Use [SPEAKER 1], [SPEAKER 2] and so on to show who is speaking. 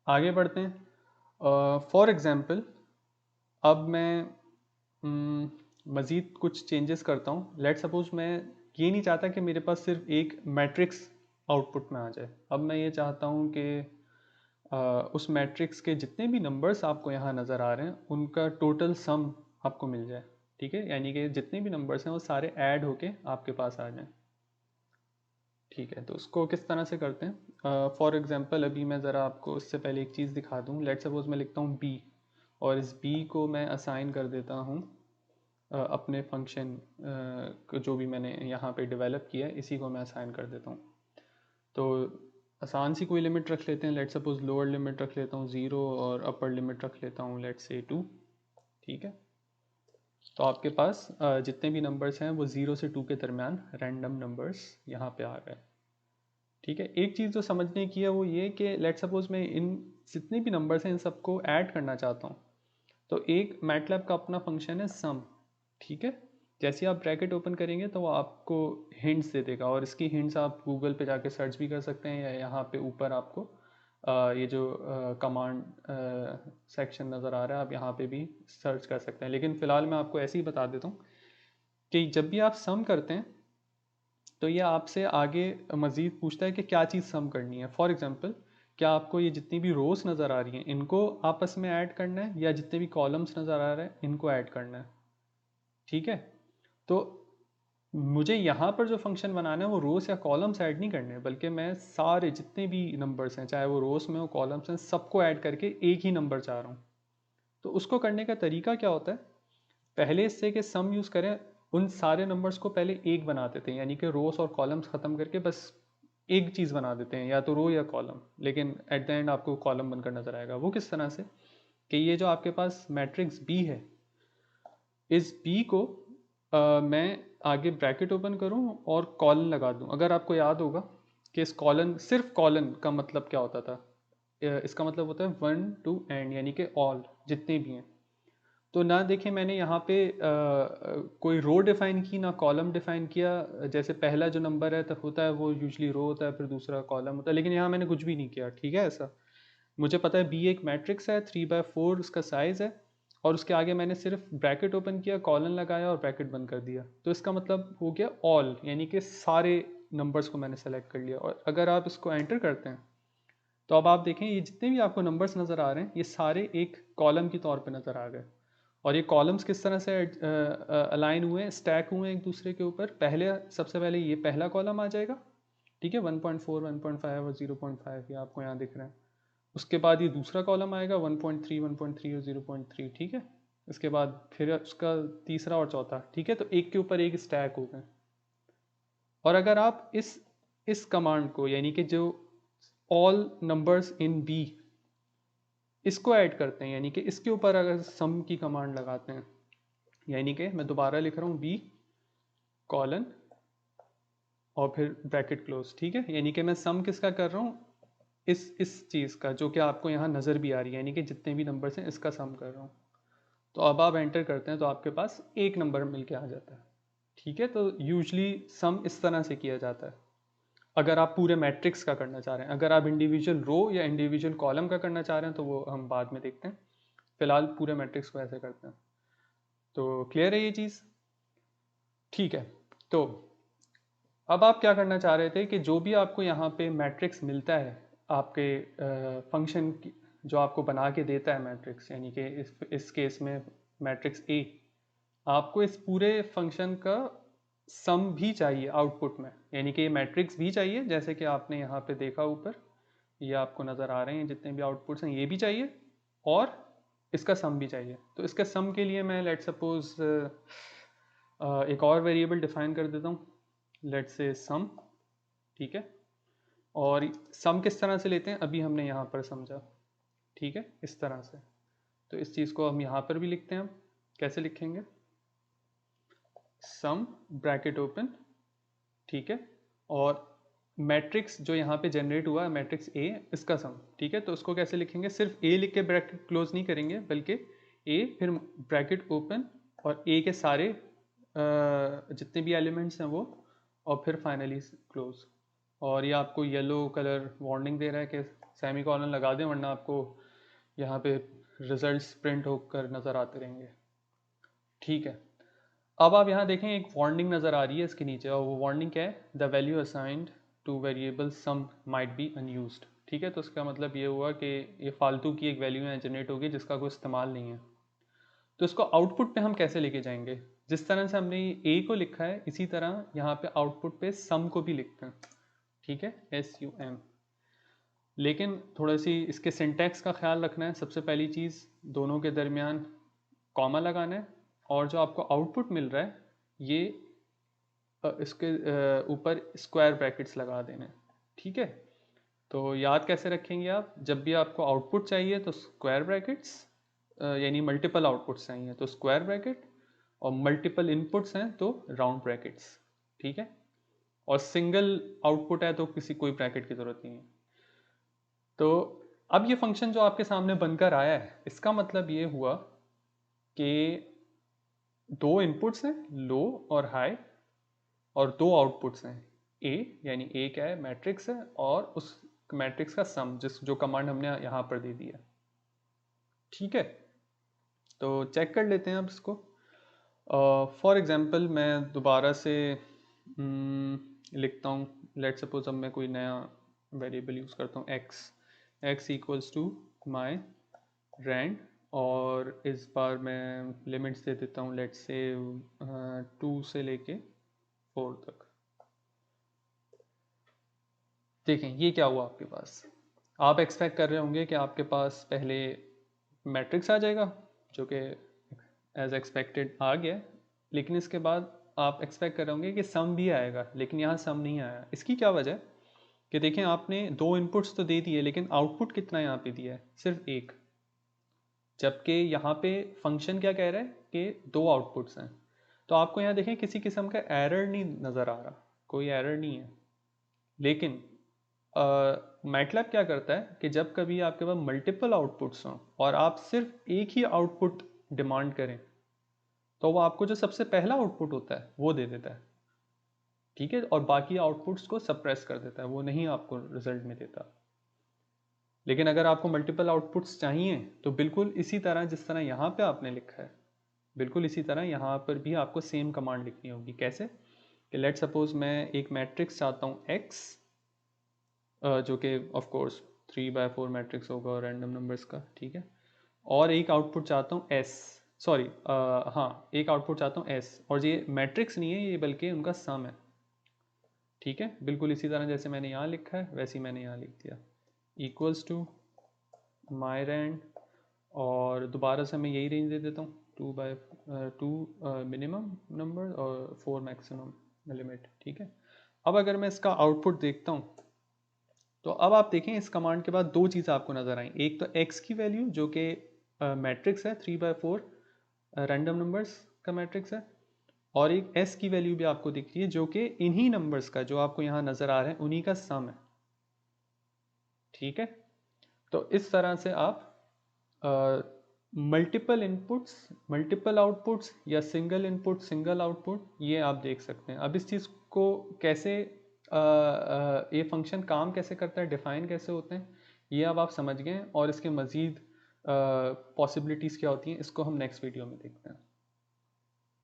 [SPEAKER 1] आगे बढ़ते हैं। फॉर एग्ज़ाम्पल अब मैं मज़ीद कुछ चेंजेस करता हूँ। लेट सपोज मैं ये नहीं चाहता कि मेरे पास सिर्फ एक मैट्रिक्स आउटपुट में आ जाए। अब मैं ये चाहता हूँ कि उस मैट्रिक्स के जितने भी नंबर्स आपको यहाँ नज़र आ रहे हैं उनका टोटल सम आपको मिल जाए। ठीक है, यानी कि जितने भी नंबर्स हैं वो सारे ऐड होके आपके पास आ जाएं। ठीक है, तो उसको किस तरह से करते हैं? फॉर एग्जांपल अभी मैं ज़रा आपको इससे पहले एक चीज़ दिखा दूँ। लेट सपोज मैं लिखता हूँ बी, और इस बी को मैं असाइन कर देता हूँ अपने फंक्शन जो भी मैंने यहाँ पे डेवलप किया है इसी को मैं असाइन कर देता हूँ। तो आसान सी कोई लिमिट रख लेते हैं। लेट सपोज लोअर लिमिट रख लेता हूँ 0 और अपर लिमिट रख लेता हूँ लेट से 2। ठीक है, तो आपके पास जितने भी नंबर्स हैं वो 0 से 2 के दरमियान रैंडम नंबर्स यहाँ पे आ गए। ठीक है, एक चीज़ जो समझने की है वो ये कि लेट सपोज मैं इन जितने भी नंबर्स हैं इन सबको ऐड करना चाहता हूँ। तो एक मैटलैब का अपना फंक्शन है सम। ठीक है, जैसे आप ब्रैकेट ओपन करेंगे तो वो आपको हिंट्स दे देगा, और इसकी हिंट्स आप गूगल पे जाके सर्च भी कर सकते हैं, या यहाँ पे ऊपर आपको ये जो कमांड सेक्शन नज़र आ रहा है आप यहाँ पे भी सर्च कर सकते हैं। लेकिन फ़िलहाल मैं आपको ऐसे ही बता देता हूँ कि जब भी आप सम करते हैं तो ये आपसे आगे मज़ीद पूछता है कि क्या चीज़ सम करनी है। फॉर एग्जांपल, क्या आपको ये जितनी भी रोज़ नज़र आ रही हैं इनको आपस में ऐड करना है, या जितने भी कॉलम्स नज़र आ रहे हैं इनको ऐड करना है। ठीक है, तो मुझे यहाँ पर जो फंक्शन बनाना है वो रोज़ या कॉलम्स ऐड नहीं करने, बल्कि मैं सारे जितने भी नंबर्स हैं चाहे वो रोज़ में हो कॉलम्स हैं सबको ऐड करके एक ही नंबर चाह रहा हूँ। तो उसको करने का तरीका क्या होता है? पहले इससे कि सम यूज़ करें, उन सारे नंबर्स को पहले एक बना देते हैं, यानी कि रोस और कॉलम्स ख़त्म करके बस एक चीज़ बना देते हैं, या तो रो या कॉलम, लेकिन एट द एंड आपको कॉलम बनकर नजर आएगा। वो किस तरह से कि ये जो आपके पास मैट्रिक्स बी है, इस बी को मैं आगे ब्रैकेट ओपन करूं और कॉलन लगा दूं। अगर आपको याद होगा कि इस कॉलन, सिर्फ कॉलन का मतलब क्या होता था? इसका मतलब होता है वन टू एंड, यानी कि ऑल, जितने भी हैं। तो ना देखें मैंने यहाँ पे कोई रो डिफाइन की ना कॉलम डिफाइन किया। जैसे पहला जो नंबर है तब होता है वो यूजली रो होता है, फिर दूसरा कॉलम होता है, लेकिन यहाँ मैंने कुछ भी नहीं किया। ठीक है, ऐसा मुझे पता है बी एक मैट्रिक्स है, 3/4 उसका साइज़ है, और उसके आगे मैंने सिर्फ ब्रैकेट ओपन किया, कॉलन लगाया और ब्रैकेट बंद कर दिया। तो इसका मतलब हो गया ऑल, यानी कि सारे नंबर्स को मैंने सेलेक्ट कर लिया। और अगर आप इसको एंटर करते हैं तो अब आप देखें ये जितने भी आपको नंबर्स नज़र आ रहे हैं ये सारे एक कॉलम की तौर पे नज़र आ गए। और ये कॉलम्स किस तरह से अलाइन हुए हैं, स्टैक हुए हैं एक दूसरे के ऊपर? पहले सबसे पहले ये पहला कॉलम आ जाएगा। ठीक है, 1.4 1.5 और 0.5 ये आपको यहाँ दिख रहे हैं। उसके बाद ये दूसरा कॉलम आएगा 1.3 1.3 और 0.3। ठीक है, इसके बाद फिर उसका तीसरा और चौथा। ठीक है, तो एक के ऊपर एक स्टैक हो गए। और अगर आप इस कमांड को, यानी कि जो ऑल नंबर्स इन बी, इसको ऐड करते हैं, यानी कि इसके ऊपर अगर सम की कमांड लगाते हैं, यानी कि मैं दोबारा लिख रहा हूँ बी कॉलन और फिर ब्रैकेट क्लोज। ठीक है, यानी कि मैं सम किसका कर रहा हूँ? इस चीज़ का जो कि आपको यहाँ नज़र भी आ रही है, यानी कि जितने भी नंबर्स हैं इसका सम कर रहा हूँ। तो अब आप एंटर करते हैं तो आपके पास एक नंबर मिल के आ जाता है। ठीक है, तो यूजली सम इस तरह से किया जाता है अगर आप पूरे मैट्रिक्स का करना चाह रहे हैं। अगर आप इंडिविजुअल रो या इंडिविजुअल कॉलम का करना चाह रहे हैं तो वो हम बाद में देखते हैं। फिलहाल पूरे मैट्रिक्स को ऐसे करते हैं। तो क्लियर है ये चीज़? ठीक है, तो अब आप क्या करना चाह रहे थे कि जो भी आपको यहाँ पे मैट्रिक्स मिलता है आपके फंक्शन जो आपको बना के देता है मैट्रिक्स, यानी कि इस केस में मैट्रिक्स ए, आपको इस पूरे फंक्शन का सम भी चाहिए आउटपुट में, यानी कि ये मैट्रिक्स भी चाहिए जैसे कि आपने यहाँ पे देखा ऊपर, ये आपको नज़र आ रहे हैं जितने भी आउटपुट्स हैं ये भी चाहिए, और इसका सम भी चाहिए। तो इसके सम के लिए मैं लेट सपोज एक और वेरिएबल डिफाइन कर देता हूँ, लेट से सम। ठीक है, और सम किस तरह से लेते हैं अभी हमने यहाँ पर समझा। ठीक है, इस तरह से। तो इस चीज़ को हम यहाँ पर भी लिखते हैं। हम कैसे लिखेंगे? सम ब्रैकेट ओपन। ठीक है, और मैट्रिक्स जो यहाँ पे जनरेट हुआ है मैट्रिक्स ए, इसका सम। ठीक है, तो उसको कैसे लिखेंगे? सिर्फ ए लिख के ब्रैकेट क्लोज नहीं करेंगे, बल्कि ए फिर ब्रैकेट ओपन और ए के सारे जितने भी एलिमेंट्स हैं वो, और फिर फाइनली क्लोज। और ये आपको येलो कलर वार्निंग दे रहा है कि सेमीकोलन लगा दें, वरना आपको यहाँ पे रिजल्ट्स प्रिंट होकर नज़र आते रहेंगे। ठीक है, अब आप यहाँ देखें एक वार्निंग नज़र आ रही है इसके नीचे, और वो वार्निंग क्या है, the value assigned to variable sum might be unused. ठीक है, तो इसका मतलब ये हुआ कि ये फालतू की एक वैल्यू यहाँ जनरेट होगी जिसका कोई इस्तेमाल नहीं है। तो इसको आउटपुट पे हम कैसे लेके जाएंगे? जिस तरह से हमने ए को लिखा है इसी तरह यहाँ पे आउटपुट पे सम को भी लिखते हैं। ठीक है, SUM। लेकिन थोड़ा सी इसके सिंटैक्स का ख्याल रखना है। सबसे पहली चीज़, दोनों के दरमियान कॉमा लगाना है, और जो आपको आउटपुट मिल रहा है ये इसके ऊपर स्क्वायर ब्रैकेट्स लगा देने। ठीक है, तो याद कैसे रखेंगे आप, जब भी आपको आउटपुट चाहिए तो स्क्वायर ब्रैकेट्स, यानी मल्टीपल आउटपुट्स चाहिए तो स्क्वायर ब्रैकेट, और मल्टीपल इनपुट्स हैं तो राउंड ब्रैकेट्स। ठीक है, और सिंगल आउटपुट है तो कोई ब्रैकेट की ज़रूरत नहीं है। तो अब ये फंक्शन जो आपके सामने बनकर आया है, इसका मतलब ये हुआ कि दो इनपुट्स हैं लो और हाई, और दो आउटपुट्स हैं ए, यानी ए क्या है, मैट्रिक्स है, और उस मैट्रिक्स का सम जो कमांड हमने यहाँ पर दे दिया। ठीक है, तो चेक कर लेते हैं अब इसको। फॉर एग्जांपल मैं दोबारा से लिखता हूँ, लेट सपोज अब मैं कोई नया वेरिएबल यूज़ करता हूँ x equals to my rand, और इस बार मैं लिमिट्स दे देता हूँ, लेट्स से 2 से लेके 4 तक। देखें ये क्या हुआ आपके पास। आप एक्सपेक्ट कर रहे होंगे कि आपके पास पहले मैट्रिक्स आ जाएगा, जो कि एज एक्सपेक्टेड आ गया, लेकिन इसके बाद आप एक्सपेक्ट कर रहे होंगे कि सम भी आएगा, लेकिन यहाँ सम नहीं आया। इसकी क्या वजह है कि देखें आपने दो इनपुट्स तो दे दिए, लेकिन आउटपुट कितना यहाँ पे दिया है, सिर्फ एक, जबकि यहाँ पे फंक्शन क्या कह रहा है कि दो आउटपुट्स हैं। तो आपको यहाँ देखें किसी किस्म का एरर नहीं नज़र आ रहा, कोई एरर नहीं है। लेकिन मैटलैब क्या करता है कि जब कभी आपके पास मल्टीपल आउटपुट्स हों और आप सिर्फ एक ही आउटपुट डिमांड करें, तो वो आपको जो सबसे पहला आउटपुट होता है वो दे देता है। ठीक है, और बाकी आउटपुट्स को सप्रेस कर देता है, वो नहीं आपको रिजल्ट में देता। लेकिन अगर आपको मल्टीपल आउटपुट्स चाहिए तो बिल्कुल इसी तरह जिस तरह यहाँ पे आपने लिखा है, बिल्कुल इसी तरह यहाँ पर भी आपको सेम कमांड लिखनी होगी। कैसे कि लेट सपोज मैं एक मैट्रिक्स चाहता हूँ x, जो कि ऑफ कोर्स 3/4 मैट्रिक्स होगा और रैंडम नंबर्स का। ठीक है, और एक आउटपुट चाहता हूँ s, सॉरी हाँ, एक आउटपुट चाहता हूँ s, और ये मैट्रिक्स नहीं है ये, बल्कि उनका सम है। ठीक है, बिल्कुल इसी तरह जैसे मैंने यहाँ लिखा है वैसे ही मैंने यहाँ लिख दिया, इक्वल्स टू माई रैंड, और दोबारा से मैं यही रेंज दे देता हूँ, 2/2 मिनिमम नंबर और 4 मैक्सिमम लिमिट। ठीक है, अब अगर मैं इसका आउटपुट देखता हूँ तो अब आप देखें इस कमांड के बाद दो चीज़ आपको नज़र आई। एक तो x की वैल्यू जो कि मैट्रिक्स है 3/4 रैंडम नंबर्स का मैट्रिक्स है, और एक s की वैल्यू भी आपको दिख रही है जो कि इन्हीं नंबर्स का जो आपको यहाँ नज़र आ रहे हैं उन्हीं का सम है। ठीक है, तो इस तरह से आप मल्टीपल इनपुट्स, मल्टीपल आउटपुट्स, या सिंगल इनपुट सिंगल आउटपुट, ये आप देख सकते हैं। अब इस चीज़ को कैसे ये फंक्शन काम कैसे करता है, डिफ़ाइन कैसे होते हैं, ये अब आप समझ गए, और इसके मज़ीद पॉसिबिलिटीज़ क्या होती हैं इसको हम नेक्स्ट वीडियो में देखते हैं।